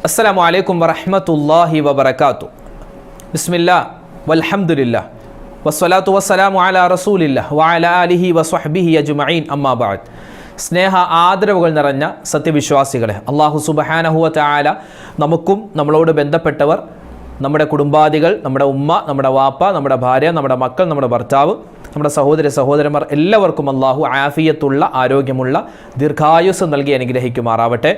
അസ്സലാമു അലൈക്കും വറഹ്മത്തുള്ളാഹി വബറകാതുഹു. ബിസ്മില്ലാ വൽഹംദുലില്ലാ വസ്സലാത്തു വസ്സലാമു അലാ റസൂലില്ലാ വഅലാ ആലിഹി വസ്വഹ്ബിഹി അജ്മഈൻ. അമ്മാ ബഅദ്. സ്നേഹ ആദരവുകൾ നിറഞ്ഞ സത്യവിശ്വാസികളെ, അല്ലാഹു സുബ്ഹാനഹു വ തആല നമുക്കും നമ്മളോട് ബന്ധപ്പെട്ടവർ, നമ്മുടെ കുടുംബാദികൾ, നമ്മുടെ ഉമ്മ, നമ്മുടെ വാപ്പ, നമ്മുടെ ഭാര്യ, നമ്മുടെ മക്കൾ, നമ്മുടെ ഭർത്താവ്, നമ്മുടെ സഹോദരന്മാർ എല്ലാവർക്കും അല്ലാഹു ആഫിയത്തുള്ള, ആരോഗ്യമുള്ള ദീർഘായുസ് നൽകി അനുഗ്രഹിക്കുമാറാവട്ടെ.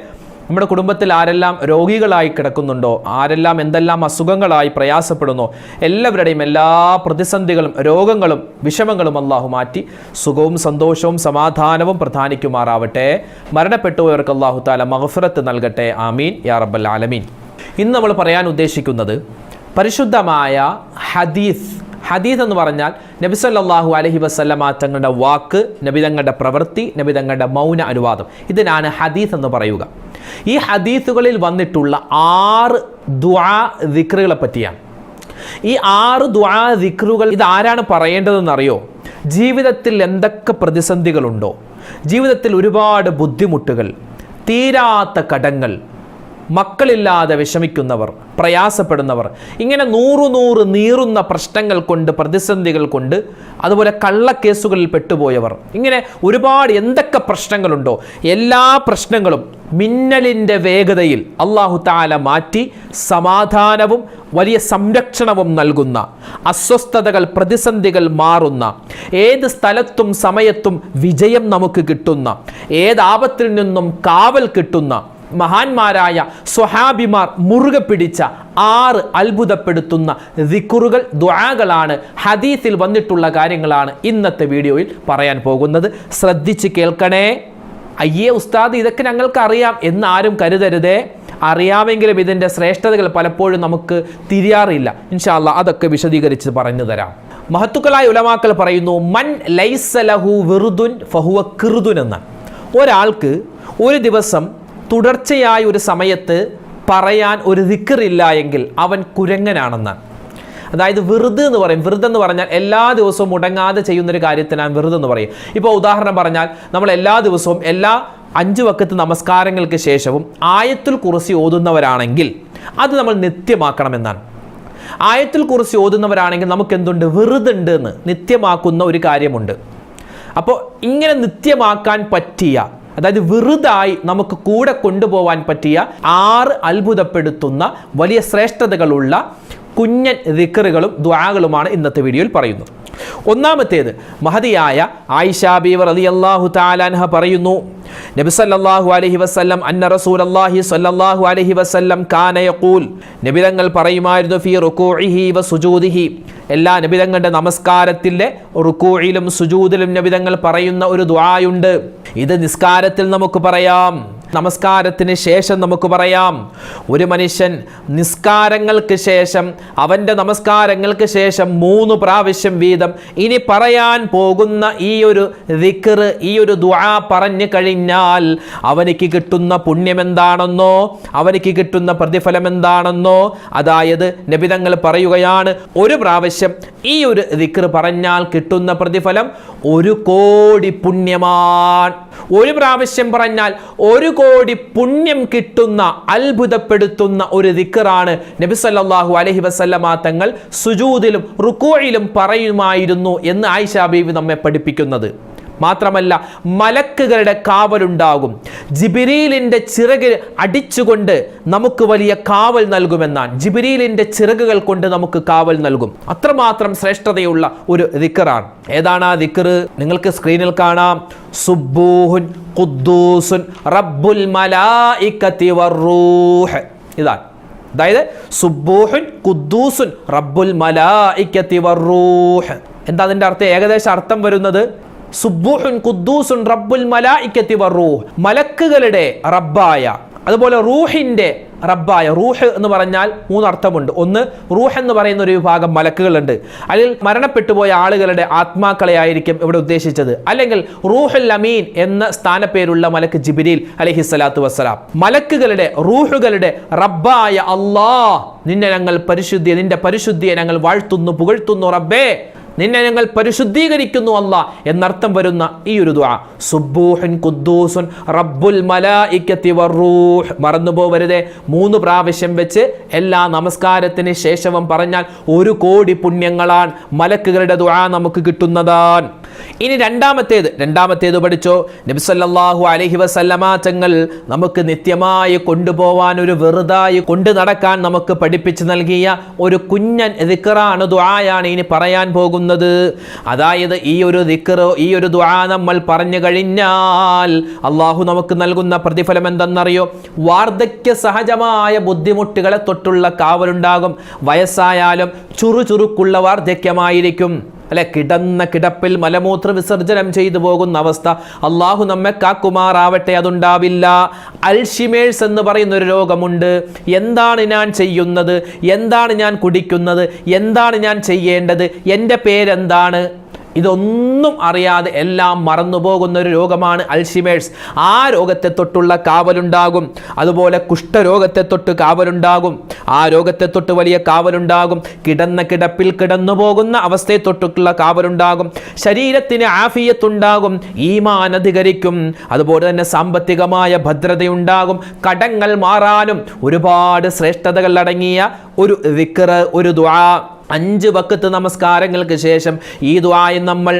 നമ്മുടെ കുടുംബത്തിൽ ആരെല്ലാം രോഗികളായി കിടക്കുന്നുണ്ടോ, ആരെല്ലാം എന്തെല്ലാം അസുഖങ്ങളായി പ്രയാസപ്പെടുന്നോ, എല്ലാവരുടെയും എല്ലാ പ്രതിസന്ധികളും രോഗങ്ങളും വിഷമങ്ങളും അല്ലാഹു മാറ്റി സുഖവും സന്തോഷവും സമാധാനവും പ്രദാനിക്കുമാറാവട്ടെ. മരണപ്പെട്ടുപോയവർക്ക് അല്ലാഹു തആല മഗ്ഫിറത്ത് നൽകട്ടെ. ആമീൻ യാ റബ്ബൽ ആലമീൻ. ഇന്ന് നമ്മൾ പറയാൻ ഉദ്ദേശിക്കുന്നത് പരിശുദ്ധമായ ഹദീസ് എന്ന് പറഞ്ഞാൽ നബി സല്ലല്ലാഹു അലൈഹി വസല്ലമ തങ്ങളുടെ വാക്ക്, നബി തങ്ങളുടെ പ്രവൃത്തി, നബി തങ്ങളുടെ മൗന അനുവാദം, ഇതിനാണ് ഹദീസ് എന്ന് പറയുക. ഈ ഹദീസുകളിൽ വന്നിട്ടുള്ള 6 ദുആ ദിക്റുകളെ പറ്റിയാണ്. ഈ 6 ദുആ ദിക്റുകൾ ഇത് ആരാണ് പറയേണ്ടതെന്നറിയോ? ജീവിതത്തിൽ എന്തൊക്കെ പ്രതിസന്ധികളുണ്ടോ, ജീവിതത്തിൽ ഒരുപാട് ബുദ്ധിമുട്ടുകൾ, തീരാത്ത കടങ്ങൾ, മക്കളില്ലാതെ വിഷമിക്കുന്നവർ, പ്രയാസപ്പെടുന്നവർ, ഇങ്ങനെ 100 നീറുന്ന പ്രശ്നങ്ങൾ കൊണ്ട്, പ്രതിസന്ധികൾ കൊണ്ട്, അതുപോലെ കള്ളക്കേസുകളിൽ പെട്ടുപോയവർ, ഇങ്ങനെ ഒരുപാട് എന്തൊക്കെ പ്രശ്നങ്ങളുണ്ടോ എല്ലാ പ്രശ്നങ്ങളും മിന്നലിൻ്റെ വേഗതയിൽ അല്ലാഹു തആല മാറ്റി സമാധാനവും വലിയ സംരക്ഷണവും നൽകുന്ന, അസ്വസ്ഥതകൾ, പ്രതിസന്ധികൾ മാറുന്ന, ഏത് സ്ഥലത്തും സമയത്തും വിജയം നമുക്ക് കിട്ടുന്ന, ഏതാപത്തിൽ നിന്നും കാവൽ കിട്ടുന്ന മഹാന്മാരായ സ്വഹാബിമാർ മുറുകെ പിടിച്ച 6 അത്ഭുതപ്പെടുത്തുന്ന ദിക്റുകൾ, ദുആകളാണ്, ഹദീസിൽ വന്നിട്ടുള്ള കാര്യങ്ങളാണ് ഇന്നത്തെ വീഡിയോയിൽ പറയാൻ പോകുന്നത്. ശ്രദ്ധിച്ച് കേൾക്കണേ. അയ്യേ ഉസ്താദ് ഇതൊക്കെ ഞങ്ങൾക്ക് അറിയാം എന്നാരും കരുതരുതേ. അറിയാമെങ്കിലും ഇതിൻ്റെ ശ്രേഷ്ഠതകൾ പലപ്പോഴും നമുക്ക് തിരിയാറില്ല. ഇൻഷാ അല്ലാഹ് അതൊക്കെ വിശദീകരിച്ച് പറഞ്ഞു തരാം. മഹത്തുക്കളായ ഉലമാക്കൾ പറയുന്നു, മൻ ലൈസ ലഹു വിറുദുൻ ഫഹുവ ഖിർദുൻ എന്ന്. ഒരാൾക്ക് ഒരു ദിവസം തുടർച്ചയായ ഒരു സമയത്ത് പറയാൻ ഒരു ദിക്റില്ല എങ്കിൽ അവൻ കുരങ്ങനാണെന്നാണ്. അതായത് വിറുദ് എന്ന് പറയും. വിറുദ് എന്ന് പറഞ്ഞാൽ എല്ലാ ദിവസവും മുടങ്ങാതെ ചെയ്യുന്നൊരു കാര്യത്തിനാണ് വിറുദ് എന്ന് പറയും. ഇപ്പോൾ ഉദാഹരണം പറഞ്ഞാൽ നമ്മൾ എല്ലാ ദിവസവും എല്ലാ 5 വഖത്ത് നമസ്കാരങ്ങൾക്ക് ശേഷവും ആയത്തുൽ കുർസി ഓതുന്നവരാണെങ്കിൽ അത് നമ്മൾ നിത്യമാക്കണമെന്നാണ്. ആയത്തുൽ കുർസി ഓതുന്നവരാണെങ്കിൽ നമുക്ക് എന്തുണ്ട്? വിറുദ് ഉണ്ട് എന്ന് നിത്യമാക്കുന്ന ഒരു കാര്യമുണ്ട്. അപ്പോൾ ഇങ്ങനെ നിത്യമാക്കാൻ പറ്റിയ, അതായത് വിറുതായി നമുക്ക് കൂടെ കൊണ്ടുപോകാൻ പറ്റിയ 6 അത്ഭുതപ്പെടുത്തുന്ന വലിയ ശ്രേഷ്ഠതകളുള്ള കുഞ്ഞൻ ദിക്റുകളും ദുആകളുമാണ് ഇന്നത്തെ വീഡിയോയിൽ പറയുന്നത്. ഒന്നാമത്തേത്, മഹദിയായ ആയിഷ ബീവി റളിയല്ലാഹു തആല അൻഹ പറയുന്നു, നബി സല്ലല്ലാഹു അലൈഹി വസല്ലം അന്ന റസൂലല്ലാഹി സ്വല്ലല്ലാഹു അലൈഹി വസല്ലം കാന യഖൂൽ, നബി തങ്ങൾ പറയുമായിരുന്നു, ഫീ റുകൂഇഹി വ സുജൂദിഹി, എല്ലാ നബി തങ്ങളുടെ നമസ്കാരത്തിലെ റുകൂഇലും സുജൂദിലും നബി തങ്ങൾ പറയുന്ന ഒരു ദുആയുണ്ട്. ഇത് നിസ്കാരത്തിൽ നമുക്ക് പറയാം, നമസ്കാരത്തിന് ശേഷം നമുക്ക് പറയാം. ഒരു മനുഷ്യൻ നിസ്കാരങ്ങൾക്ക് ശേഷം, അവൻ്റെ നമസ്കാരങ്ങൾക്ക് ശേഷം 3 പ്രാവശ്യം വീതം ഇനി പറയാൻ പോകുന്ന ഈ ഒരു ദിക്ർ, ഈ ഒരു ദുആ പറഞ്ഞു കഴിഞ്ഞാൽ അവനിക്ക് കിട്ടുന്ന പുണ്യം എന്താണെന്നോ, അവനിക്ക് കിട്ടുന്ന പ്രതിഫലം എന്താണെന്നോ, അതായത് നബി തങ്ങൾ പറയുകയാണ്, ഒരു പ്രാവശ്യം ഈ ഒരു ദിക്ർ പറഞ്ഞാൽ കിട്ടുന്ന പ്രതിഫലം 1 കോടി പുണ്യമാണ്. ഒരു പ്രാവശ്യം പറഞ്ഞാൽ 1 കോടി പുണ്യം കിട്ടുന്ന അത്ഭുതപ്പെടുത്തുന്ന ഒരു ദിക്റാണ് നബി സല്ലല്ലാഹു അലൈഹി വസല്ലമ തങ്ങൾ സുജൂദിലും റുകൂഇലും പറയുമായിരുന്നു എന്ന് ആയിഷ ബീവി നമ്മെ പഠിപ്പിക്കുന്നത്. മാത്രമല്ല, മലക്കുകളുടെ കാവലുണ്ടാകും. ജിബ്രീലിൻ്റെ ചിറക് അടിച്ചുകൊണ്ട് നമുക്ക് വലിയ കാവൽ നൽകുമെന്നാണ്. ജിബ്രീലിൻ്റെ ചിറകുകൾ കൊണ്ട് നമുക്ക് കാവൽ നൽകും. അത്രമാത്രം ശ്രേഷ്ഠതയുള്ള ഒരു ദിക്റാണ്. ഏതാണ് ആ ദിക്ർ? നിങ്ങൾക്ക് സ്ക്രീനിൽ കാണാം. സുബ്ബൂഹുൻ ഖുദ്ദൂസുൻ റബ്ബുൽ മലായികതി വറൂഹ്. ഇതാണ്. അതായത് സുബ്ബൂഹുൻ ഖുദ്ദൂസുൻ റബ്ബുൽ മലായികതി വറൂഹ്. എന്താ അതിൻ്റെ അർത്ഥം? ഏകദേശം അർത്ഥം വരുന്നത്, സുബ്ബൂഹുൻ ഖുദ്ദൂസുൻ റബ്ബുൽ മലായികതി വറൂഹ്, മലക്കുകളുടെ റബ്ബായ, അതുപോലെ റൂഹിൻ്റെ റബ്ബായ. റൂഹ് എന്ന് പറഞ്ഞാൽ 3 അർത്ഥമുണ്ട്. ഒന്ന്, റൂഹ് എന്ന് പറയുന്ന ഒരു വിഭാഗം മലക്കുകളുണ്ട്. അതിൽ മരണപ്പെട്ടുപോയ ആളുകളുടെ ആത്മാക്കളെ ആയിരിക്കും ഇവിടെ ഉദ്ദേശിച്ചത്. അല്ലെങ്കിൽ റൂഹുൽ അമീൻ എന്ന സ്ഥാനപ്പേരുള്ള മലക്ക് ജിബ്രീൽ അലൈഹിസ്സലാത്തു വസ്സലാം. മലക്കുകളുടെ, റൂഹുകളുടെ റബ്ബായ അല്ലാഹ്, നിന്നെ ഞങ്ങൾ നിന്റെ പരിശുദ്ധിയെ ഞങ്ങൾ വാഴ്ത്തുന്നു, പുകഴ്ത്തുന്നു റബ്ബേ. നിന്നെ ഞങ്ങൾ പരിശുദ്ധീകരിക്കുന്നു അല്ലാ എന്നർത്ഥം വരുന്ന ഈ ഒരു ദുആ, സുബ്ബൂഹുൻ ഖുദ്ദൂസുൻ റബ്ബുൽ മലായികത്തി വറൂഹ്, മറന്നുപോവരുതേ. 3 പ്രാവശ്യം വെച്ച് എല്ലാ നമസ്കാരത്തിന് ശേഷവും പറഞ്ഞാൽ 1 കോടി പുണ്യങ്ങളാണ്, മലക്കുകളുടെ ദുആ നമുക്ക് കിട്ടുന്നതാണ്. ഇനി രണ്ടാമത്തേത് പഠിച്ചോ. നബി സല്ലല്ലാഹു അലൈഹി വസല്ലമ തങ്ങൾ നമുക്ക് നിത്യമായി കൊണ്ടുപോവാൻ, ഒരു വെറുതായി കൊണ്ടു നടക്കാൻ നമുക്ക് പഠിപ്പിച്ചു നൽകിയ ഒരു കുഞ്ഞൻ ദിക്റാണ്, ദുആയാണ് ഇനി പറയാൻ പോകുന്നത്. അതായത് ഈ ഒരു ദിക്ർ, ഈ ഒരു ദുആ നമ്മൾ പറഞ്ഞു കഴിഞ്ഞാൽ അള്ളാഹു നമുക്ക് നൽകുന്ന പ്രതിഫലം എന്തെന്നറിയോ? വാർദ്ധക്യ സഹജമായ ബുദ്ധിമുട്ടുകളെ തൊട്ടുള്ള കാവലുണ്ടാകും. വയസ്സായാലും ചുറുചുറുക്കുള്ള വാർദ്ധക്യമായിരിക്കും, അല്ലെ? കിടന്ന കിടപ്പിൽ മലമൂത്ര വിസർജനം ചെയ്തു പോകുന്ന അവസ്ഥ അള്ളാഹു നമ്മെ കാക്കുമാറാവട്ടെ, അതുണ്ടാവില്ല. അൽഷിമേഴ്സ് എന്ന് പറയുന്ന ഒരു രോഗമുണ്ട്. എന്താണ് ഞാൻ ചെയ്യുന്നത്, എന്താണ് ഞാൻ കുടിക്കുന്നത്, എന്താണ് ഞാൻ ചെയ്യേണ്ടത്, എൻ്റെ പേരെന്താണ്, ഇതൊന്നും അറിയാതെ എല്ലാം മറന്നുപോകുന്ന ഒരു രോഗമാണ് അൽഷിമേഴ്സ്. ആ രോഗത്തെ തൊട്ടുള്ള കാവലുണ്ടാകും. അതുപോലെ കുഷ്ഠരോഗത്തെ തൊട്ട് കാവലുണ്ടാകും, ആ രോഗത്തെ തൊട്ട് വലിയ കാവലുണ്ടാകും. കിടന്ന കിടപ്പിൽ കിടന്നു പോകുന്ന അവസ്ഥയെ തൊട്ടുള്ള കാവലുണ്ടാകും. ശരീരത്തിന് ആഫിയത്തുണ്ടാകും, ഈമാൻ അധികരിക്കും. അതുപോലെ തന്നെ സാമ്പത്തികമായ ഭദ്രതയുണ്ടാകും. കടങ്ങൾ മാറാനും ഒരുപാട് ശ്രേഷ്ഠതകൾ അടങ്ങിയ ഒരു ദിക്ർ, ഒരു ദുആ. 5 വഖത്ത് നമസ്കാരങ്ങൾക്ക് ശേഷം ഈ ദുആ നമ്മൾ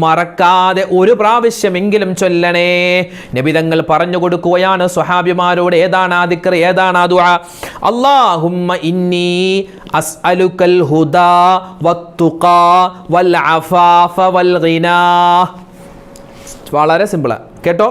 മറക്കാതെ 1 പ്രാവശ്യമെങ്കിലും ചൊല്ലണേ. നബിതങ്ങൾ പറഞ്ഞു കൊടുക്കുകയാണ് സ്വഹാബിമാരോട്, ഏതാണ് ആ ദിക്ർ, ഏതാണ് ആ ദുആ? അല്ലാഹുമ്മ ഇന്നി അസ്അലുക്കൽ ഹുദാ വത്തുഖാ വൽ അഫാഫ വൽ ഗിനാ. വളരെ സിമ്പിളാണ് കേട്ടോ.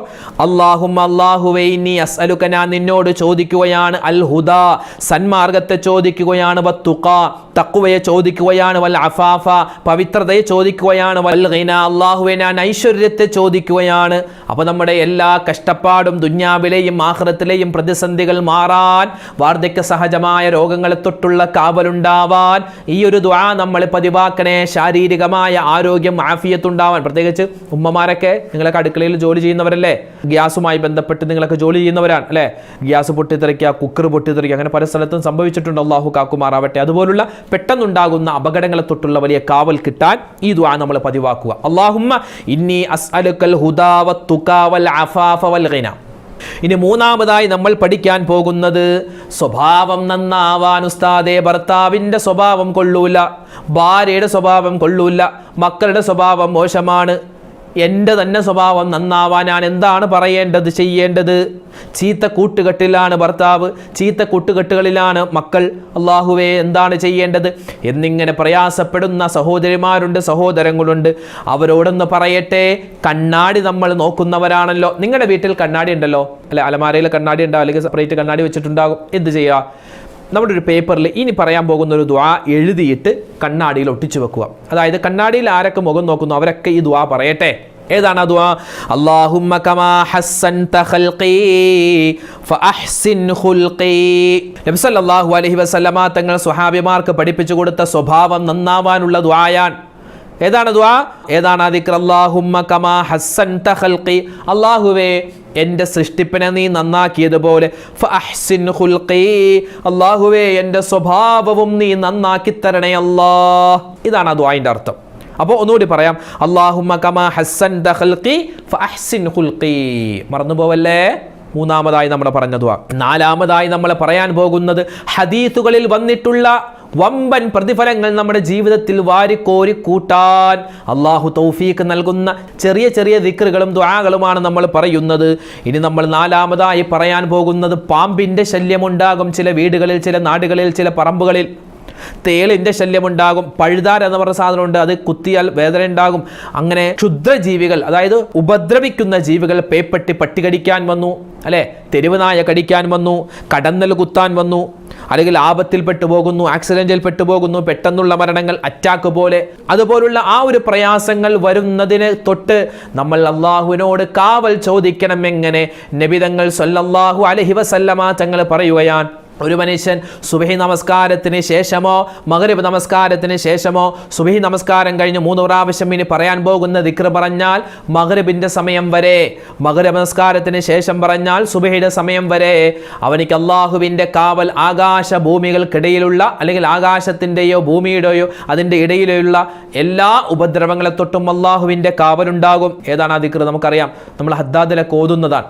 അല്ലാഹുവേ ഇന്നി അസ്അലുക, ഞാൻ നിന്നോട് ചോദിക്കുകയാണ്, അൽ ഹുദാ, സന്മാർഗത്തെ ചോദിക്കുകയാണ്, വത്തുഖാ, തഖ്വയെ ചോദിക്കുകയാണ്, വൽ അഫാഫ, പവിത്രതയെ ചോദിക്കുകയാണ്, വൽ ഗിനാ, അല്ലാഹുവേ ഞാൻ ഐശ്വര്യത്തെ ചോദിക്കുകയാണ്. അപ്പോൾ നമ്മുടെ എല്ലാ കഷ്ടപ്പാടും ദുനിയാവിലെയും ആഖിറത്തിലെയും പ്രതിസന്ധികൾ മാറാൻ, വാർദ്ധക്യ സഹജമായ രോഗങ്ങളെ തൊട്ടുള്ള കാവലുണ്ടാവാൻ ഈ ഒരു ദുആ നമ്മൾ പതിവാക്കണേ. ശാരീരികമായ ആരോഗ്യം, ആഫിയത്തുണ്ടാവാൻ. പ്രത്യേകിച്ച് ഉമ്മമാരൊക്കെ, നിങ്ങളൊക്കെ അടുക്കളയിൽ ജോലി ചെയ്യുന്നവരല്ലേ, ഗ്യാസുമായി ബന്ധപ്പെട്ട് നിങ്ങളൊക്കെ ജോലി ചെയ്യുന്നവരാണ് അല്ലേ? ഗ്യാസ് പൊട്ടിത്തെറിക്കുക, കുക്കർ പൊട്ടിത്തെറിക്കുക, അങ്ങനെ പല സ്ഥലത്തും സംഭവിച്ചിട്ടുണ്ട്. അല്ലാഹു കാക്കുമാറാവട്ടെ. അതുപോലുള്ള പെട്ടെന്നുണ്ടാകുന്ന അപകടങ്ങളെ തൊട്ടുള്ള വലിയ കാവൽ കിട്ടാൻ ഈ ദുആ നമ്മൾ പതിവാക്കുക. അല്ലാഹുമ്മ ഇന്നി അസ്അലുക്കൽ ഹുദാ വത്തുഖാ വൽ അഫാഫ വൽ ഗിനാ. ഇനി 3-ാമതായി നമ്മൾ പഠിക്കാൻ പോകുന്നത് സ്വഭാവം നന്നാവാൻ. ഉസ്താദേ, ഭർത്താവിൻ്റെ സ്വഭാവം കൊള്ളൂല, ഭാര്യയുടെ സ്വഭാവം കൊള്ളൂല, മക്കളുടെ സ്വഭാവം മോശമാണ്, എൻ്റെ തന്നെ സ്വഭാവം നന്നാവാൻ ഞാൻ എന്താണ് പറയേണ്ടത്, ചെയ്യേണ്ടത്? ചീത്ത കൂട്ടുകെട്ടിലാണ് ഭർത്താവ്, ചീത്ത കൂട്ടുകെട്ടുകളിലാണ് മക്കൾ, അല്ലാഹുവേ എന്താണ് ചെയ്യേണ്ടത് എന്നിങ്ങനെ പ്രയാസപ്പെടുന്ന സഹോദരിമാരുണ്ട്, സഹോദരങ്ങളുണ്ട്. അവരോടൊന്ന് പറയട്ടെ, കണ്ണാടി നമ്മൾ നോക്കുന്നവരാണല്ലോ. നിങ്ങളുടെ വീട്ടിൽ കണ്ണാടി ഉണ്ടല്ലോ അല്ലെ? അലമാരയിൽ കണ്ണാടി ഉണ്ടാവും, അല്ലെങ്കിൽ സെപ്പറേറ്റ് കണ്ണാടി വെച്ചിട്ടുണ്ടാകും. എന്ത് ചെയ്യുക? നമ്മുടെ ഒരു പേപ്പറിൽ ഇനി പറയാൻ പോകുന്ന ഒരു ദുആ എഴുതിയിട്ട് കണ്ണാടിയിൽ ഒട്ടിച്ചു വെക്കുക. അതായത് കണ്ണാടിയിൽ ആരൊക്കെ മുഖം നോക്കുന്നു അവരൊക്കെ ഈ ദുആ പറയട്ടെ. ഏതാണ് ആ ദുആ? അല്ലാഹുമ്മ കമാ ഹസ്സൻത ഖൽഖി ഫഅഹ്സിൻ ഖുൽഖി. നബി സല്ലല്ലാഹു അലൈഹി വസല്ലമ തങ്ങൾ സ്വഹാബിമാർക്ക് പഠിപ്പിച്ചു കൊടുത്ത സ്വഭാവം നന്നാവാനുള്ള ദുആയാണ്. ഏതാണ് ദുആ? ഏതാണ് ആ ദിക്ർ? അല്ലാഹുമ്മ കമാ ഹസ്സൻത ഖൽഖി, അല്ലാഹുവേ എൻ്റെ സൃഷ്ടിപ്പിനെ നീ നന്നാക്കിയതുപോലെ, ഫഅഹ്സിൻ ഖുൽഖി, അല്ലാഹുവേ എൻ്റെ സ്വഭാവവും നീ നന്നാക്കി തരണേ അല്ലാ. ഇതാണ് ആ ദുആന്റെ അർത്ഥം. അപ്പോൾ ഒന്നുകൂടി പറയാം, അല്ലാഹുമ്മ കമാ ഹസ്സൻത ഖൽഖി ഫഅഹ്സിൻ ഖുൽഖി. മറന്നുപോവല്ലേ? 3-ാമതായി നമ്മൾ പറഞ്ഞ ദുആ. 4-ാമതായി നമ്മൾ പറയാൻ പോകുന്നത് ഹദീസുകളിൽ വന്നിട്ടുള്ള വമ്പൻ പ്രതിഫലങ്ങൾ നമ്മുടെ ജീവിതത്തിൽ വാരിക്കോരി കൂട്ടാൻ അള്ളാഹു തൗഫീഖ് നൽകുന്ന ചെറിയ ചെറിയ ദിക്റുകളും ദുആകളുമാണ് നമ്മൾ പറയുന്നത്. ഇനി നമ്മൾ 4-ാമതായി പറയാൻ പോകുന്നത് പാമ്പിൻ്റെ ശല്യമുണ്ടാകും ചില വീടുകളിൽ, ചില നാടുകളിൽ, ചില പറമ്പുകളിൽ. തേളിൻ്റെ ശല്യമുണ്ടാകും. പഴുതാര എന്ന് പറഞ്ഞ സാധനമുണ്ട്, അത് കുത്തിയാൽ വേദന ഉണ്ടാകും. അങ്ങനെ ക്ഷുദ്രജീവികൾ, അതായത് ഉപദ്രവിക്കുന്ന ജീവികൾ, പേപ്പട്ടി പട്ടി കടിക്കാൻ വന്നു അല്ലേ, തെരുവ് നായ കടിക്കാൻ വന്നു, കടന്നൽ കുത്താൻ വന്നു, അല്ലെങ്കിൽ ആപത്തിൽ പെട്ടുപോകുന്നു, ആക്സിഡന്റിൽ പെട്ടുപോകുന്നു, പെട്ടെന്നുള്ള മരണങ്ങൾ, അറ്റാക്ക് പോലെ, അതുപോലുള്ള ആ ഒരു പ്രയാസങ്ങൾ വരുന്നതിന് തൊട്ട് നമ്മൾ അള്ളാഹുവിനോട് കാവൽ ചോദിക്കണം. എങ്ങനെ? നബി തങ്ങൾ സല്ലല്ലാഹു അലൈഹി വസല്ലമ തങ്ങൾ പറയുകയാണ്, ഒരു മനുഷ്യൻ സുബഹി നമസ്കാരത്തിന് ശേഷമോ മഗ്രിബ് നമസ്കാരത്തിന് ശേഷമോ സുബഹി നമസ്കാരം കഴിഞ്ഞ് 3 പ്രാവശ്യം ഇനി പറയാൻ പോകുന്ന ദിക്ർ പറഞ്ഞാൽ മഗ്രിബിൻ്റെ സമയം വരെ, മഗ്രിബ് നമസ്കാരത്തിന് ശേഷം പറഞ്ഞാൽ സുബഹിയുടെ സമയം വരെ അവനിക്ക് അള്ളാഹുവിൻ്റെ കാവൽ ആകാശ ഭൂമികൾക്കിടയിലുള്ള അല്ലെങ്കിൽ ആകാശത്തിൻ്റെയോ ഭൂമിയുടെയോ അതിൻ്റെ ഇടയിലുള്ള എല്ലാ ഉപദ്രവങ്ങളെ തൊട്ടും അള്ളാഹുവിൻ്റെ കാവലുണ്ടാകും. ഏതാണ് ആ ദിക്ർ? നമുക്കറിയാം, നമ്മൾ ഹദ്ദാദിലൊക്കെ ഓതുന്നതാണ്.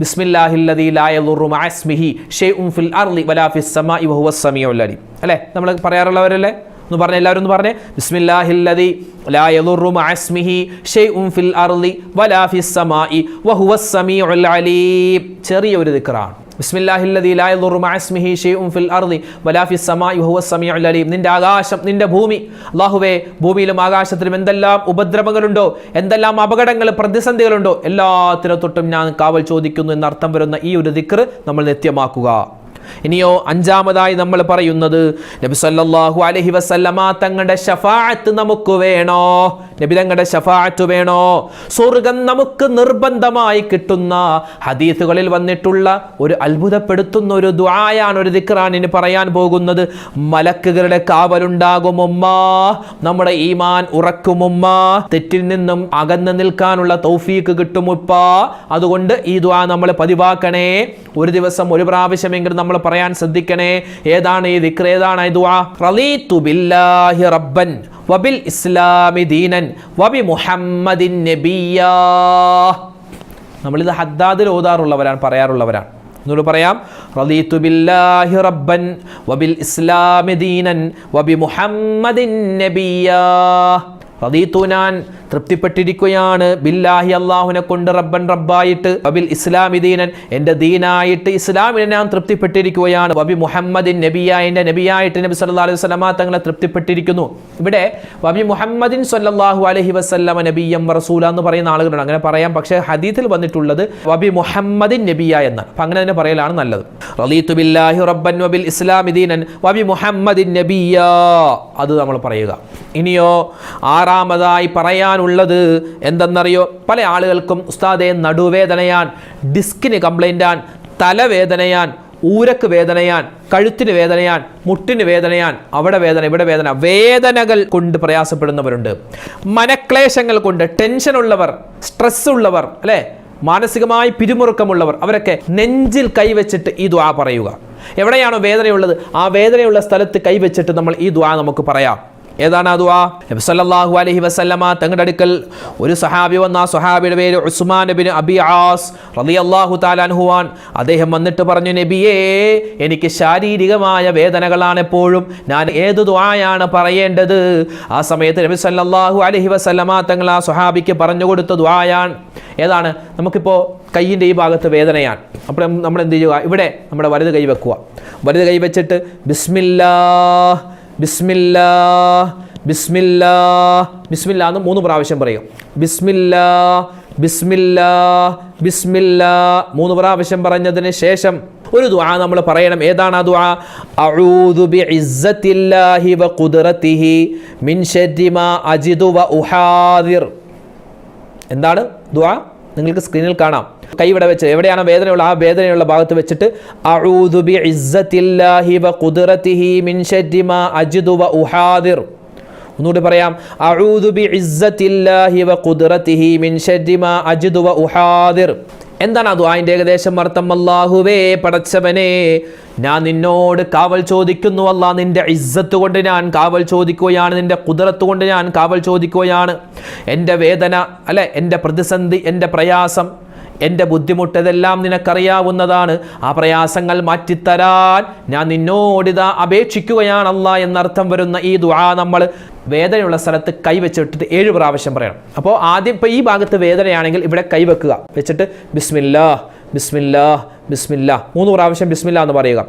ബിസ്മില്ലാഹില്ലദീ ലാ യദുറു മഅ ഇസ്മിഹി ഷൈഉൻ ഫിൽ അർളി വലാ ഫിസ് സമാഇ വഹുവസ് സമീഉൽ അലീം. അല്ലേ, നമ്മൾ പറയാറുള്ളവരല്ലേ? ഒന്ന് പറഞ്ഞേ, എല്ലാവരും ഒന്ന് പറഞ്ഞേ. ബിസ്മില്ലാഹില്ലദീ ലാ യദുറു മഅ ഇസ്മിഹി ഷൈഉൻ ഫിൽ അർളി വലാ ഫിസ് സമാഇ വഹുവസ് സമീഉൽ അലീം. ചെറിയൊരു ദിക്റാണ്. ബിസ്മില്ലാഹില്ലദീ ലാ യദുറു മഅ ഇസ്മിഹി ഷൈഉൻ ഫിൽ അർളി വലാ ഫിസ് സമാഇ വഹുവസ് സമീഉൽ അലീം. നിന്റെ ആകാശം, നിന്റെ ഭൂമി, അല്ലാഹുവേ, ഭൂമിയിലും ആകാശത്തിലും എന്തെല്ലാം ഉപദ്രവങ്ങളുണ്ടോ, എന്തെല്ലാം അപകടങ്ങൾ, പ്രതിസന്ധികളുണ്ടോ, എല്ലാത്തിനെ തൊട്ടും ഞാൻ കാവൽ ചോദിക്കുന്നു എന്നർത്ഥം വരുന്ന ഈ ഒരു ദിക്ർ നമ്മൾ നിത്യമാക്കുക. ഇനിയോ 5-ാമതായി നമ്മൾ പറയുന്നത് നബി സല്ലല്ലാഹു അലൈഹി വസല്ലമ തങ്ങളുടെ ശഫാഅത്ത് നമുക്ക് വേണോ? നബി തങ്ങളുടെ ശഫാഅത്ത് വേണോ? സ്വർഗ്ഗം നമുക്ക് നിർബന്ധമായി കിട്ടുന്ന ഹദീസുകളിൽ വന്നിട്ടുള്ള ഒരു അത്ഭുതപ്പെടുത്തുന്ന ഒരു ദുആയാണ്, ഒരു ദിക്റാണ് ഇനി പറയാൻ പോകുന്നത്. മലക്കുകളുടെ കാവലുണ്ടാകും ഉമ്മ, നമ്മുടെ ഈമാൻ ഉറക്കും ഉമ്മ, തെറ്റിൽ നിന്നും അകന്നു നിൽക്കാനുള്ള തൗഫീക്ക് കിട്ടും ഉപ്പ. അതുകൊണ്ട് ഈ ദുആ നമ്മൾ പതിവാക്കണേ. ഒരു ദിവസം ഒരു പ്രാവശ്യമെങ്കിലും നമ്മൾ പറയാൻ ശ്രദ്ധിക്കണേ. ഏതാണ് ഈ ദിക്ർ? ഏതാണ് ഈ ദുആ? റളീതു ബില്ലാഹി റബ്ബൻ വബിൽ ഇസ്ലാമി ദീനൻ വബി മുഹമ്മദിൻ നബിയ്യാ. നമ്മളിത് ഹദ്ദാദിൽ ഓതാറുള്ളവരാണ്, പറയാറുള്ളവരാണ്. എന്നോട് പറയാം. റളീതു ബില്ലാഹി റബ്ബൻ വബിൽ ഇസ്ലാമി ദീനൻ വബി മുഹമ്മദിൻ നബിയ്യാ. റളീതു, ഞാൻ തൃപ്തിപ്പെട്ടിരിക്കുകയാണ്, ബില്ലാഹി അള്ളാഹുവിനെ കൊണ്ട്, റബ്ബൻ റബ്ബായിട്ട്, വബിൽ ഇസ്ലാമി ദീനൻ എൻ്റെ ദീനായിട്ട്, ഇസ്ലാമിനെ ഞാൻ തൃപ്തിപ്പെട്ടിരിക്കുകയാണ്, വബി മുഹമ്മദിൻ നബിയ എൻ്റെ നബിയായിട്ട് നബി സല്ലല്ലാഹു അലൈഹി വസല്ലമ തങ്ങളെ തൃപ്തിപ്പെട്ടിരിക്കുന്നു. ഇവിടെ വബി മുഹമ്മദിൻ സല്ലല്ലാഹു അലൈഹി വസല്ലമ നബിയ്യം റസൂല എന്ന് പറയുന്ന ആളുകളുണ്ട്. അങ്ങനെ പറയാം, പക്ഷേ ഹദീസിൽ വന്നിട്ടുള്ളത് വബി മുഹമ്മദിൻ നബിയ എന്നാണ്. അപ്പം അങ്ങനെ തന്നെ പറയലാണ് നല്ലത്. റളീതു ബില്ലാഹി റബ്ബൻ വബിൽ ഇസ്ലാമി ദീനൻ വബി മുഹമ്മദിൻ നബിയ, അത് നമ്മൾ പറയുക. ഇനിയോ 6-ാമതായി പറയാനുള്ളത് എന്തെന്നറിയോ? പല ആളുകൾക്കും ഉസ്താദേ നടുവേദനയാൻ, ഡിസ്കിന് കംപ്ലൈൻ്റാൻ, തലവേദനയാൻ, ഊരക്ക് വേദനയാൻ, കഴുത്തിന് വേദനയാൻ, മുട്ടിന് വേദനയാൻ, അവിടെ വേദന, ഇവിടെ വേദന, വേദനകൾ കൊണ്ട് പ്രയാസപ്പെടുന്നവരുണ്ട്. മനക്ലേശങ്ങൾ കൊണ്ട് ടെൻഷനുള്ളവർ, സ്ട്രെസ് ഉള്ളവർ, അല്ലേ, മാനസികമായി പിരിമുറുക്കമുള്ളവർ, അവരൊക്കെ നെഞ്ചിൽ കൈവച്ചിട്ട് ഈ ദുആ പറയുക. എവിടെയാണോ വേദനയുള്ളത് ആ വേദനയുള്ള സ്ഥലത്ത് കൈവച്ചിട്ട് നമ്മൾ ഈ ദുആ നമുക്ക് പറയാം. ഏതാണ് ആ ദുആ? നബി സല്ലല്ലാഹു അലൈഹി വസല്ലമ തങ്ങളുടെ അടുക്കൽ ഒരു സഹാബി വന്ന, ആ സഹാബിയുടെ പേര് ഉസ്മാൻ ഇബ്നു അബി ആസ് റളിയല്ലാഹു തആല അൻഹുവാൻ. അദ്ദേഹം വന്നിട്ട് പറഞ്ഞു, നബിയേ, എനിക്ക് ശാരീരികമായ വേദനകളാണ് എപ്പോഴും, ഞാൻ ഏത് ദുആയാണ് പറയേണ്ടത്? ആ സമയത്ത് നബി സല്ലല്ലാഹു അലൈഹി വസല്ലമ തങ്ങൾ ആ സഹാബിക്ക് പറഞ്ഞു കൊടുത്ത ദുആയാണ്. ഏതാണ്? നമുക്കിപ്പോൾ കയ്യിൻ്റെ ഈ ഭാഗത്ത് വേദനയാണ്. അപ്പോൾ നമ്മൾ എന്ത് ചെയ്യുക? ഇവിടെ നമ്മുടെ വലത് കൈ വെക്കുക. വലത് കൈ വെച്ചിട്ട് ബിസ്മില്ലാഹ് ബിസ്മില്ലാഹ് ബിസ്മില്ലാഹ് ബിസ്മില്ലാഹ് എന്ന് 3 പ്രാവശ്യം പറയും. ബിസ്മില്ലാഹ് ബിസ്മില്ലാഹ് ബിസ്മില്ലാഹ് 3 പ്രാവശ്യം പറഞ്ഞതിന് ശേഷം ഒരു ദുആ നമ്മൾ പറയണം. ഏതാണ് ആ ദുആ? അഊദു ബിഇസ്സത്തില്ലാഹി വഖുദ്റതിഹി മിൻ ശർരി മാ അജിദു വ ഉഹാദിർ. എന്താണ് ദുആ? നിങ്ങൾക്ക് സ്ക്രീനിൽ കാണാം. കൈ ഇവിടെ വെച്ച് എവിടെയാണ് വേദനയുള്ള ആ വേദനയുള്ള ഭാഗത്ത് വെച്ചിട്ട് അഊദു ബിഇസ്സത്തില്ലാഹി വഖുദ്റതിഹി മിൻ ശർരി മാ അജിദു വ ഉഹാദിർ. ഒന്നുകൂടി പറയാം. അഊദു ബിഇസ്സത്തില്ലാഹി വഖുദ്റതിഹി മിൻ ശർരി മാ അജിദു വ ഉഹാദിർ. എന്താണ് ആ ദുആഇന്റെ ഏകദേശം അർത്ഥം? അല്ലാഹുവേ, പടച്ചവനെ, ഞാൻ നിന്നോട് കാവൽ ചോദിക്കുന്നു. അല്ലാ, നിന്റെ ഇസ്സത്ത് കൊണ്ട് ഞാൻ കാവൽ ചോദിക്കുകയാണ്, നിന്റെ ഖുദ്റത്ത് കൊണ്ട് ഞാൻ കാവൽ ചോദിക്കുകയാണ്. എൻ്റെ വേദന, അല്ലെ, എൻ്റെ പ്രതിസന്ധി, എൻ്റെ പ്രയാസം, എൻ്റെ ബുദ്ധിമുട്ട്, ഇതെല്ലാം നിനക്കറിയാവുന്നതാണ്. ആ പ്രയാസങ്ങൾ മാറ്റിത്തരാൻ ഞാൻ നിന്നോടിതാ അപേക്ഷിക്കുകയാണ് അല്ലാ എന്നർത്ഥം വരുന്ന ഈ ദുആ നമ്മൾ വേദനയുള്ള സ്ഥലത്ത് കൈവച്ചിട്ട് 7 പ്രാവശ്യം പറയണം. അപ്പോൾ ആദ്യം ഇപ്പോൾ ഈ ഭാഗത്ത് വേദനയാണെങ്കിൽ ഇവിടെ കൈവെക്കുക, വെച്ചിട്ട് ബിസ്മില്ലാഹ് ബിസ്മില്ലാഹ് ബിസ്മില്ലാഹ് 3 പ്രാവശ്യം ബിസ്മില്ലാഹ് എന്ന് പറയുക.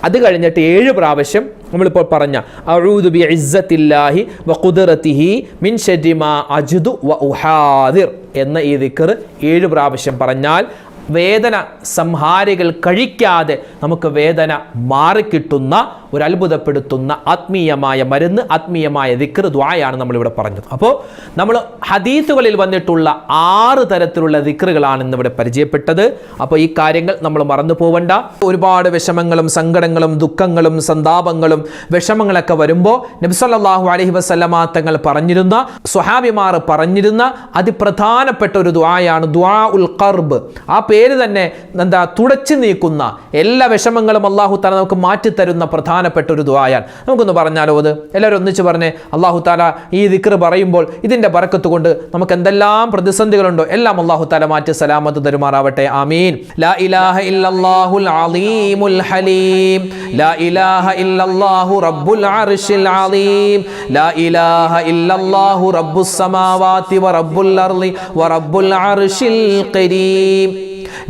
അത് കഴിഞ്ഞിട്ട് 7 പ്രാവശ്യം നമ്മളിപ്പോൾ പറഞ്ഞ അഊദു ബിഇസ്സത്തില്ലാഹി വഖുദ്റതിഹി മിൻ ശർരി മാ അജിദു വ ഉഹാദിർ എന്ന ഈ ദിക്ർ 7 പ്രാവശ്യം പറഞ്ഞാൽ വേദന സംഹാരികൾ കഴിക്കാതെ നമുക്ക് വേദന മാറിക്കിട്ടുന്ന ഒരു അത്ഭുതപ്പെടുത്തുന്ന ആത്മീയമായ മരുന്ന്, ആത്മീയമായ ദിക്ർ, ദുആയാണ് നമ്മളിവിടെ പറഞ്ഞത്. അപ്പോൾ നമ്മൾ ഹദീസുകളിൽ വന്നിട്ടുള്ള 6 തരത്തിലുള്ള ദിക്റുകളാണ് ഇന്നിവിടെ പരിചയപ്പെട്ടത്. അപ്പോൾ ഈ കാര്യങ്ങൾ നമ്മൾ മറന്നു പോവണ്ട. ഒരുപാട് വിഷമങ്ങളും സങ്കടങ്ങളും ദുഃഖങ്ങളും സന്താപങ്ങളും വിഷമങ്ങളൊക്കെ വരുമ്പോൾ നബി സല്ലല്ലാഹു അലൈഹി വസല്ലമ തങ്ങൾ പറഞ്ഞിരുന്ന, സ്വഹാബിമാർ പറഞ്ഞിരുന്ന അതിപ്രധാനപ്പെട്ട ഒരു ദുആയാണ് ദുആഉൽ ഖർബ്. ആ പേര് തന്നെ എന്താ, തുടച്ചു നീക്കുന്ന എല്ലാ വിഷമങ്ങളും അല്ലാഹു തആല നമുക്ക് മാറ്റിത്തരുന്ന പ്രധാനപ്പെട്ട ഒരു ദുആയാണ്. നമുക്കൊന്ന് പറഞ്ഞാലോ അത്? എല്ലാവരും ഒന്നിച്ച് പറഞ്ഞേ. അല്ലാഹു തആല ഈ ദിക്ർ പറയുമ്പോൾ ഇതിൻ്റെ ബറക്കത്ത് കൊണ്ട് നമുക്ക് എന്തെല്ലാം പ്രതിസന്ധികളുണ്ടോ എല്ലാം അല്ലാഹു തആല മാറ്റി സലാമത്ത് തരുമാറാവട്ടെ. ആമീൻ. ലാ ഇലാഹ ഇല്ലല്ലാഹുൽ അലീമുൽ ഹലീം, ലാ ഇലാഹ ഇല്ലല്ലാഹു റബ്ബുൽ അർശിൽ അലീം, ലാ ഇലാഹ ഇല്ലല്ലാഹു റബ്ബുസ് സമാവാതി വ റബ്ബുൽ അർളി വ റബ്ബുൽ അർശിൽ കരീം.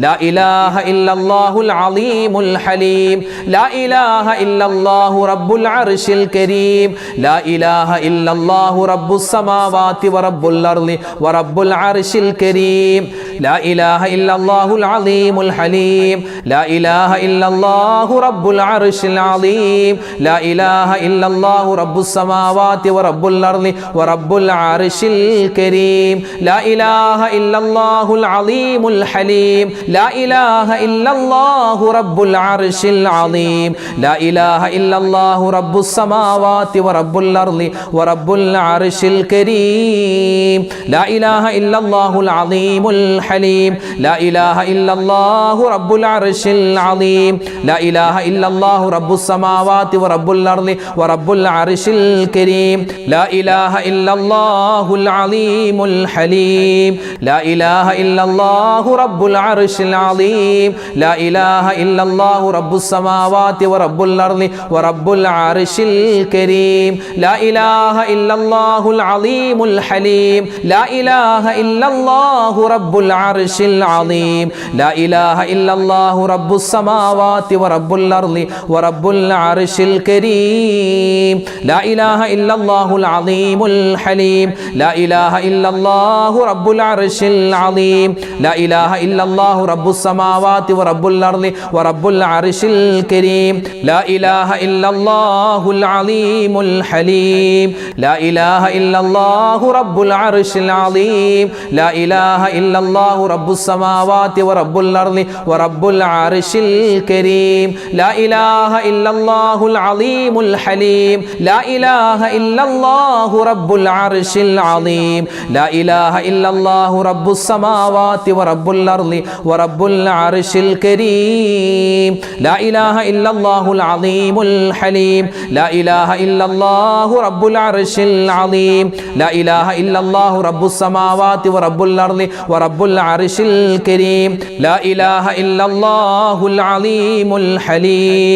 لا إله إلا الله العظيم الحليم، لا إله إلا الله رب العرش الكريم، لا إله إلا الله رب السماوات ورب الأرض ورب العرش الكريم، لا إله إلا الله العظيم الحليم، لا إله إلا الله رب العرش العظيم، لا إله إلا الله رب السماوات ورب الأرض ورب العرش الكريم، لا إله إلا الله العظيم الحليم، لا إله إلا الله رب العرش العظيم، لا إله إلا الله رب السماوات ورب الأرض ورب العرش الكريم، لا إله إلا الله العظيم الحليم، لا إله إلا الله رب العرش العظيم، لا إله إلا الله رب السماوات ورب الأرض ورب العرش الكريم، لا إله إلا الله العظيم الحليم، لا إله إلا الله رب العرش العظيم، لا إله إلا الله رب السماوات ورب الأرض ورب العرش الكريم، لا إله إلا الله العظيم الحليم، لا إله إلا الله رب العرش العظيم، لا إله إلا الله رب السماوات ورب الأرض ورب العرش الكريم، لا إله إلا الله العظيم الحليم، لا إله إلا الله رب العرش العظيم، لا إله إلا الله رب السماوات ورب الأرض ورب العرش الكريم، لا إله إلا الله العظيم الحليم، لا إله إلا الله رب العرش العظيم، لا إله إلا الله رب السماوات ورب الأرض ورب العرش الكريم، لا إله إلا الله العظيم الحليم، لا إله إلا الله رب العرش العظيم، لا إله إلا الله رب السماوات ورب الأرض ورب العرش الكريم، لا إله إلا الله العظيم الحليم، لا إله إلا الله رب العرش العظيم، لا إله إلا الله رب السماوات ورب الأرض ورب العرش الكريم، لا إله إلا الله العظيم الحليم،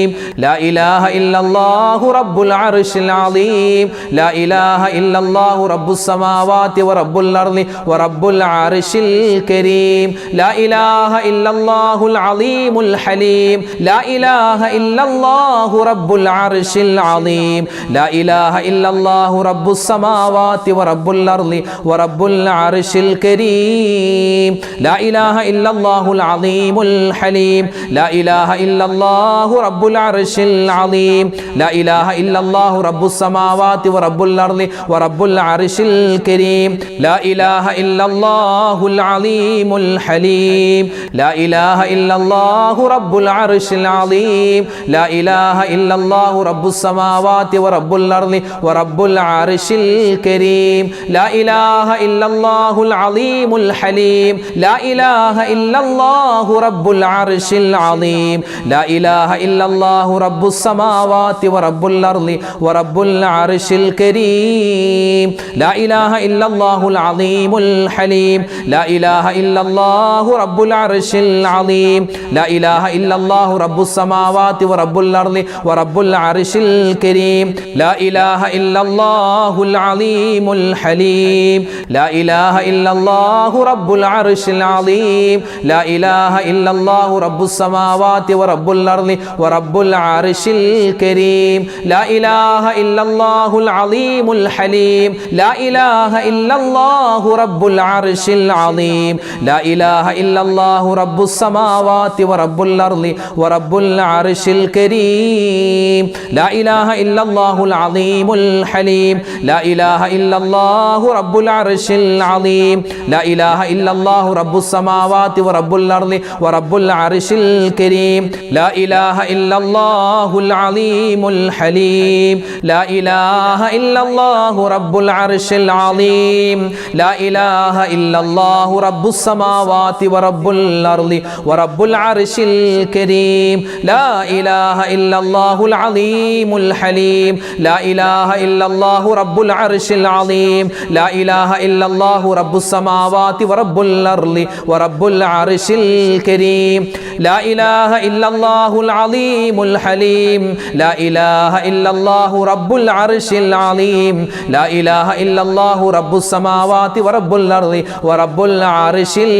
لا إله إلا الله رب العرش العظيم، لا إله إلا الله رب السماوات ورب الأرض ورب العرش الكريم، لا إله إلا الله العظيم الحليم، لا إله إلا الله رب العرش العظيم، لا إله إلا الله رب السماوات ورب الأرض ورب العرش الكريم، لا إله إلا الله العظيم الحليم، لا إله إلا الله رب العرش العظيم، لا إله إلا الله رب السماوات ورب الأرض ورب العرش الكريم، لا إله إلا الله العظيم الحليم، لا إله إلا الله رب العرش العظيم، لا إله إلا الله رب السماوات ورب الأرض ورب العرش الكريم، لا إله إلا الله العظيم الحليم، لا إله إلا الله رب العرش العظيم، لا إله إلا الله رب السماوات ورب الأرض ورب العرش الكريم، لا إله إلا الله العظيم الحليم، لا إله إلا الله رب العرش العظيم، لا إله إلا الله رب السماوات ورب الأرض ورب العرش الكريم، لا إله إلا الله العظيم الحليم، لا إله إلا الله رب العرش العظيم، لا إله إلا الله رب السماوات ورب الأرض ورب العرش الكريم، لا إله إلا الله العظيم الحليم، لا إله إلا الله رب العرش العظيم، لا إله إلا الله ഇല്ലല്ലാഹു റബ്ബുസ് സമാവാതി വറബ്ബുൽ അർളി വറബ്ബുൽ അർശിൽ കരീം ലാ ഇലാഹ ഇല്ലല്ലാഹുൽ അളീമുൽ ഹലീം ലാ ഇലാഹ ഇല്ലല്ലാഹു റബ്ബുൽ അർശിൽ അളീം ലാ ഇലാഹ ഇല്ലല്ലാഹു റബ്ബുസ് സമാവാതി വറബ്ബുൽ അർളി വറബ്ബുൽ അർശിൽ കരീം ലാ ഇലാഹ ഇല്ലല്ലാഹുൽ അളീമുൽ ഹലീം ലാ ഇലാഹ ഇല്ലല്ലാഹു റബ്ബുൽ അർശിൽ അളീം ലാ ഇലാഹ ഇല്ലല്ലാഹു റബ്ബുസ് സമാവാതി വറബ്ബുൽ അർളി വറബ്ബുൽ അർശിൽ കരീം ലാ ഇലാഹ ഇല്ലല്ലാഹുൽ അളീമുൽ ഹലീം ലാ ഇലാഹ ഇല്ലല്ലാഹു റബ്ബുൽ അർശിൽ അളീം ലാ ഇലാഹ ഇല്ലല്ലാഹു റബ്ബുസ് സമാവാതി വറബ്ബുൽ അർളി വറബ്ബുൽ അർശിൽ കരീം ലാ ഇലാഹ ഇല്ലല്ലാഹുൽ അളീമുൽ ഹലീം ലാ ഇലാഹ ഇല്ലല്ലാഹു റബ്ബുൽ അർശിൽ അളീം ലാ ഇലാഹ ഇല്ലല്ലാഹു റബ്ബുസ് സമാവാതി വറബ്ബുൽ അർളി വറബ്ബുൽ അർശിൽ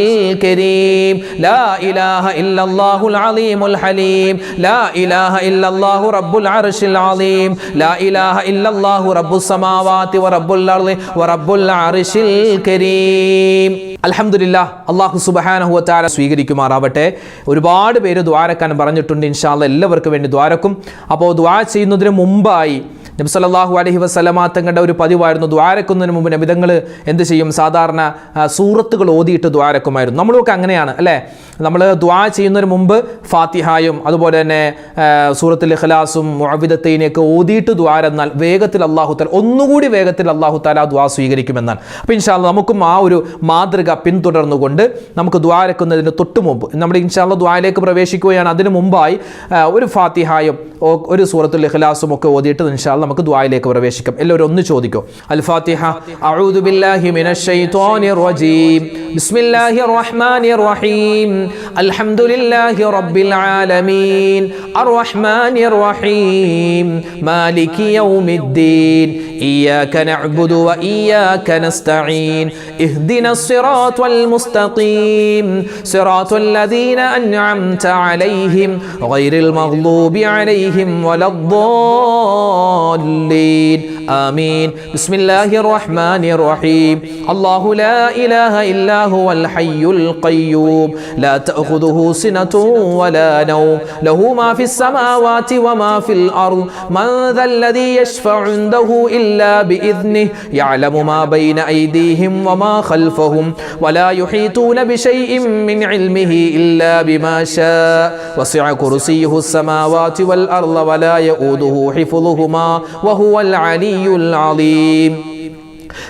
കരീം ലാ ഇലാഹ ഇല്ലല്ലാഹുൽ അളീമുൽ ഹലീം ലാ ഇലാഹ ഇല്ലല്ലാഹു റബ്ബുൽ അർശിൽ അളീം ലാ ഇലാഹ ഇല്ലല്ലാഹു റബ്ബുസ് സമാവാതി വറബ്ബുൽ അർളി വറബ്ബുൽ അർശിൽ കരീം. അൽഹംദുലില്ലാഹ്, അല്ലാഹു സുബ്ഹാനഹു വ തആല സ്വീകരിക്കുമാറാവട്ടെ. ഒരുപാട് പേര് ദുആരക്കാൻ പറഞ്ഞിട്ടുണ്ട്. ഇൻഷാ അല്ലാഹ് എല്ലാവർക്കും വേണ്ടി ദുആരക്കും. അപ്പോൾ ദുആ ചെയ്യുന്നതിന് മുമ്പായി നബി സല്ലല്ലാഹു അലൈഹി വസല്ലമ തങ്ങളുടെ ഒരു പതിവായിരുന്നു, ദുആരക്കുന്നതിന് മുമ്പ് നബി തങ്ങൾ എന്ത് ചെയ്യും, സാധാരണ സൂറത്തുകൾ ഓതിയിട്ട് ദുആരക്കുമായിരുന്നു. നമ്മളൊക്കെ അങ്ങനെയാണ് അല്ലേ? നമ്മൾ ദുആ ചെയ്യുന്നതിന് മുമ്പ് ഫാത്തിഹായും അതുപോലെ തന്നെ സൂറത്തുൽ ഇഖ്ലാസും മുഅവ്വിദത്തൈനൊക്കെ ഓതിയിട്ട് ദുആരെന്നാൽ വേഗത്തിൽ അല്ലാഹു തആല, ഒന്നുകൂടി വേഗത്തിൽ അല്ലാഹു തആല ദുആ സ്വീകരിക്കുമെന്നാണ്. അപ്പോൾ ഇൻഷാ അല്ലാഹ് നമുക്കും ആ ഒരു മാതൃക പിന്തുടർന്നുകൊണ്ട് നമുക്ക് ദുആരക്കുന്നതിന് തൊട്ട് മുമ്പ് നമ്മൾ ഇൻഷാ അല്ലാഹ് ദുആയിലേക്ക് പ്രവേശിക്കുകയാണ്. അതിന് മുമ്പായി ഒരു ഫാത്തിഹായും ഒരു സൂറത്തുൽ ഇഖ്ലാസും ഒക്കെ ഓതിയിട്ട് ഇൻഷാ അല്ലാഹ് നമുക്ക് ദുആയിലേക്ക് പ്രവേശിക്കാം. എല്ലാവരും ഒന്ന് ചോദിക്കോ. അൽ ഫാത്തിഹ. അഊദു ബില്ലാഹി മിനശ് ശൈത്വാനിർ റജീം. ബിസ്മില്ലാഹിർ റഹ്മാനിർ റഹീം. അൽഹംദുലില്ലാഹി റബ്ബിൽ ആലമീൻ. അർറഹ്മാനിർ റഹീം. മാലികി യൗമിദ്ദീൻ. ഇയ്യാക നഅ്ബുദു വ ഇയ്യാക നസ്തഈൻ. ഇഹ്ദിനസ് സിറാത്തൽ മുസ്തഖീം. സിറാത്തൽ ലദീന അൻഅംത അലൈഹിം ഗൈറിൽ മഗ്ദൂബി അലൈഹിം വലദ്ദാല്ലീൻ. ആമീൻ. ബിസ്മില്ലാഹിർ റഹ്മാനിർ റഹീം. അല്ലാഹു ലാ ഇലാഹ ഇല്ലാ ഹുവൽ ഹയ്യുൽ ഖയ്യൂം. ലാ തഅഖുദുഹു സിനത്തുൻ വലാ നൗം. ലഹു മാ ഫിസ് സമാവാതി വമാ ഫിൽ അർദ്. മൻ ദല്ലദീ യശ്ഫഉ ഇൻദഹു ഇല്ലാ ബിഇذനിഹി. യഅലമു മാ ബൈന അയ്ദീഹിം വമാ ഖൽഫഹും. വലാ യുഹീതൂന ബിശൈഇൻ മിൻ ഇൽമിഹി ഇല്ലാ ബിമാ ശാഅ. വസിഅ കുർസിയ്യുഹുസ് സമാവാതി വൽ അർദ വലാ യഊദുഹു ഹിഫ്ളുഹുമാ വഹുവൽ അലിയ്യുൽ അലീം.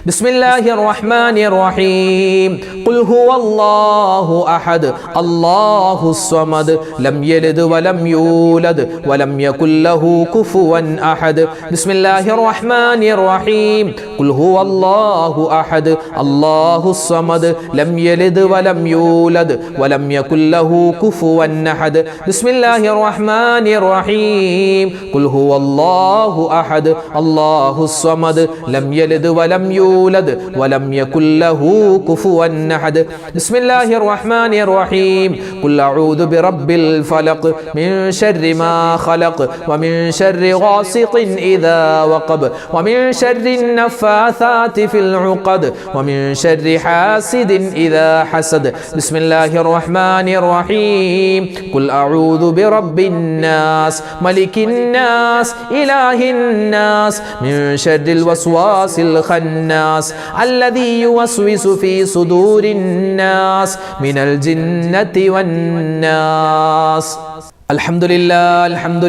بسم الله الرحمن الرحيم. قل هو الله أحد الله الصمد لم يلد ولم يولد ولم يكن له كفوا أحد. بسم الله الرحمن الرحيم. قل هو الله أحد الله الصمد لم يلد ولم يولد ولم يكن له كفوا أحد. بسم الله الرحمن الرحيم. قل هو الله أحد الله الصمد لم يلد ولم يولد ولم يكن له كفوا أحد. بسم الله الرحمن الرحيم. قل أعوذ برب الفلق من شر ما خلق ومن شر غاسق إذا وقب ومن شر النفاثات في العقد ومن شر حاسد إذا حسد. بسم الله الرحمن الرحيم. قل أعوذ برب الناس ملك الناس إله الناس من شر الوسواس الخناس الذي يوسوس في صدور الناس من الجنة والناس. الحمد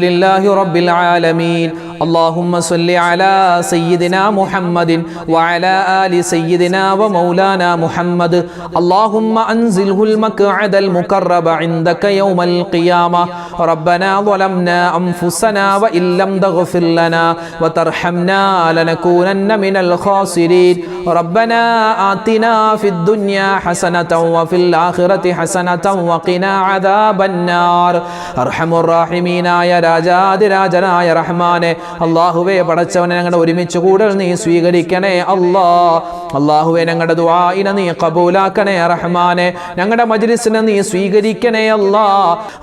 لله رب العالمين. اللهم صل على سيدنا محمد وعلى آل سيدنا ومولانا محمد. اللهم أنزله المقعد المقرب عندك يوم القيامة. ربنا ظلمنا أنفسنا وإن لم تغفر لنا وترحمنا لنكونن من الخاسرين. ربنا آتنا في الدنيا حسنة وفي الآخرة حسنة وقنا عذاب النار. അർഹമുർറാഹിമീനായ രാജാതിരാജനായ റഹ്മാനെ, അല്ലാഹുവേ പടച്ചവനെ ഞങ്ങളുടെ ഒരുമിച്ച് കൂടൽ നീ സ്വീകരിക്കണേ അല്ലാ. അല്ലാഹുവേ ഞങ്ങളുടെ ദുആഇനെ നീ ഖബൂലാക്കണേ റഹ്മാനെ, ഞങ്ങളുടെ മജ്ലിസിനെ നീ സ്വീകരിക്കണേ അല്ലാ.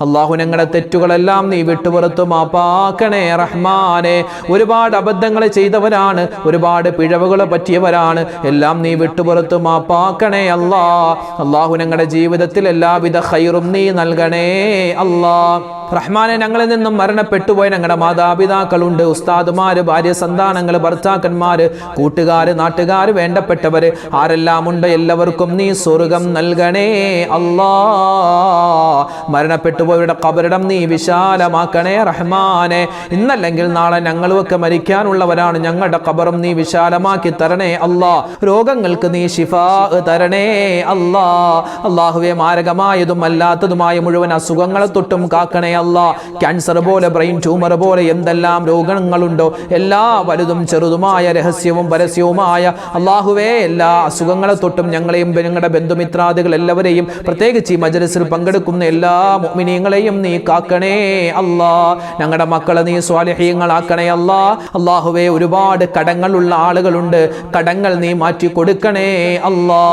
അല്ലാഹു ഞങ്ങളുടെ തെറ്റുകളെല്ലാം നീ വിട്ടുപുറത്തു മാപ്പാക്കണേ റഹ്മാനെ. ഒരുപാട് അബദ്ധങ്ങൾ ചെയ്തവരാണ്, ഒരുപാട് പിഴവുകൾ പറ്റിയവരാണ്, എല്ലാം നീ വിട്ടുപുറത്തു മാപ്പാക്കണേ അല്ലാ. അല്ലാഹു ഞങ്ങളുടെ ജീവിതത്തിൽ എല്ലാവിധ ഖൈറും നീ നൽകണേ അല്ലാ. റഹ്മാനെ, ഞങ്ങളിൽ നിന്നും മരണപ്പെട്ടുപോയ ഞങ്ങളുടെ മാതാപിതാക്കളുണ്ട്, ഉസ്താദുമാര്, ഭാര്യ സന്താനങ്ങൾ, ഭർത്താക്കന്മാര്, കൂട്ടുകാര്, നാട്ടുകാര്, വേണ്ടപ്പെട്ടവര് ആരെല്ലാം ഉണ്ട് എല്ലാവർക്കും നീ സ്വർഗം നൽകണേ അല്ലാ. മരണപ്പെട്ടുപോയവരുടെ ഖബറിടം നീ വിശാലമാക്കണേ റഹ്മാനെ. ഇന്നല്ലെങ്കിൽ നാളെ ഞങ്ങളുമൊക്കെ മരിക്കാനുള്ളവരാണ്, ഞങ്ങളുടെ ഖബറും നീ വിശാലമാക്കി തരണേ അല്ലാ. രോഗങ്ങൾക്ക് നീ ശിഫാ തരണേ അല്ലാ. അല്ലാഹുവേ, മാരകമായതും അല്ലാത്തതുമായ മുഴുവൻ അസുഖങ്ങളെ തൊട്ടും കാക്കണേ അല്ലാ. ക്യാൻസർ പോലെ, ബ്രെയിൻ ട്യൂമർ പോലെ എന്തെല്ലാം രോഗങ്ങളുണ്ടോ, എല്ലാ വലുതും ചെറുതുമായ രഹസ്യവും പരസ്യവുമായ അല്ലാഹുവേ എല്ലാ അസുഖങ്ങളെ തൊട്ടും ഞങ്ങളെയും ഞങ്ങളുടെ ബന്ധുമിത്രാദികൾ എല്ലാവരെയും, പ്രത്യേകിച്ച് ഈ മജ്‌ലിസിൽ പങ്കെടുക്കുന്ന എല്ലാ മുഅ്മിനീങ്ങളെയും നീ കാക്കണേ അല്ലാ. ഞങ്ങളുടെ മക്കളെ നീ സ്വാലിഹീങ്ങളാക്കണേ അല്ലാ. അല്ലാഹുവേ, ഒരുപാട് കടങ്ങളുള്ള ആളുകളുണ്ട്, കടങ്ങൾ നീ മാറ്റി കൊടുക്കണേ അല്ലാ.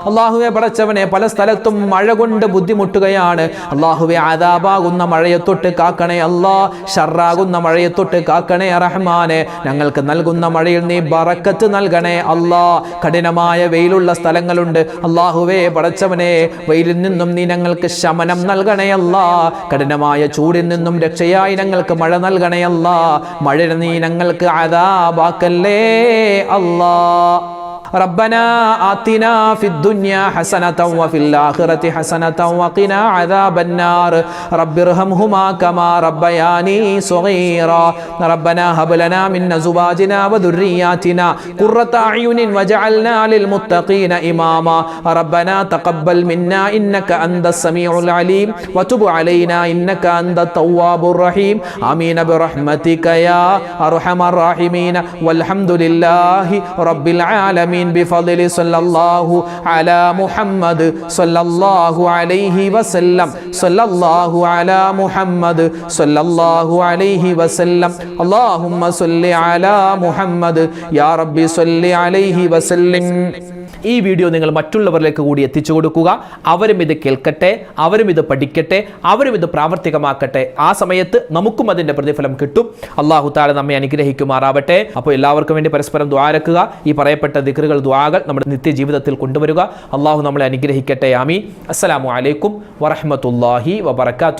അല്ലാഹുവേ പടച്ചവനെ, പല സ്ഥലത്തും മഴ കൊണ്ട് ബുദ്ധിമുട്ടുകയാണ്. അല്ലാഹുവേ, അദാബാകുന്ന മഴയെ തൊട്ട് കാക്കണേ അല്ലാ. ഷർറാകുന്ന മഴയെ തൊട്ട് കാക്കണേ റഹ്മാനെ. ഞങ്ങൾക്ക് നൽകുന്ന മഴയിൽ നീ ബറക്കത്ത് നൽകണേ അല്ലാ. കഠിനമായ വെയിലുള്ള സ്ഥലങ്ങളുണ്ട്, അല്ലാഹുവേ പടച്ചവനെ, വെയിലിൽ നിന്നും നീ ഞങ്ങൾക്ക് ശമനം നൽകണേ അല്ലാ. കഠിനമായ ചൂടിൽ നിന്നും രക്ഷയായി ഞങ്ങൾക്ക് മഴ നൽകണേ അല്ലാ. മഴ നീ ഞങ്ങൾക്ക് അദാബാക്കല്ലേ അല്ലാ. ربنا آتنا في الدنيا حسنة وفي الآخرة حسنة وقنا عذاب النار رب ارحمهما كما ربياني صغيرا ربنا هب لنا من أزواجنا وذرياتنا قرة أعين واجعلنا للمتقين إماما ربنا تقبل منا إنك أنت السميع العليم وتب علينا إنك أنت التواب الرحيم آمين برحمتك يا أرحم الراحمين والحمد لله رب العالمين بفضل صلى الله على محمد صلى الله عليه وسلم صلى الله على محمد صلى الله عليه وسلم اللهم صل على محمد يا رب صل عليه وسلم. ഈ വീഡിയോ നിങ്ങൾ മറ്റുള്ളവരിലേക്ക് കൂടി എത്തിച്ചു കൊടുക്കുക. അവരും ഇത് കേൾക്കട്ടെ, അവരും ഇത് പഠിക്കട്ടെ, അവരും ഇത് പ്രാവർത്തികമാക്കട്ടെ. ആ സമയത്ത് നമുക്കും അതിൻ്റെ പ്രതിഫലം കിട്ടും. അല്ലാഹു തആല നമ്മെ അനുഗ്രഹിക്കുമാറാവട്ടെ. അപ്പോൾ എല്ലാവർക്കും വേണ്ടി പരസ്പരം ദുആരക്കുക. ഈ പറയപ്പെട്ട ദിക്റുകൾ, ദുആകൾ നമ്മുടെ നിത്യജീവിതത്തിൽ കൊണ്ടുവരിക. അല്ലാഹു നമ്മളെ അനുഗ്രഹിക്കട്ടെ. ആമീൻ. അസ്സലാമു അലൈക്കും വറഹ്മത്തുള്ളാഹി വബറകാതുഹു.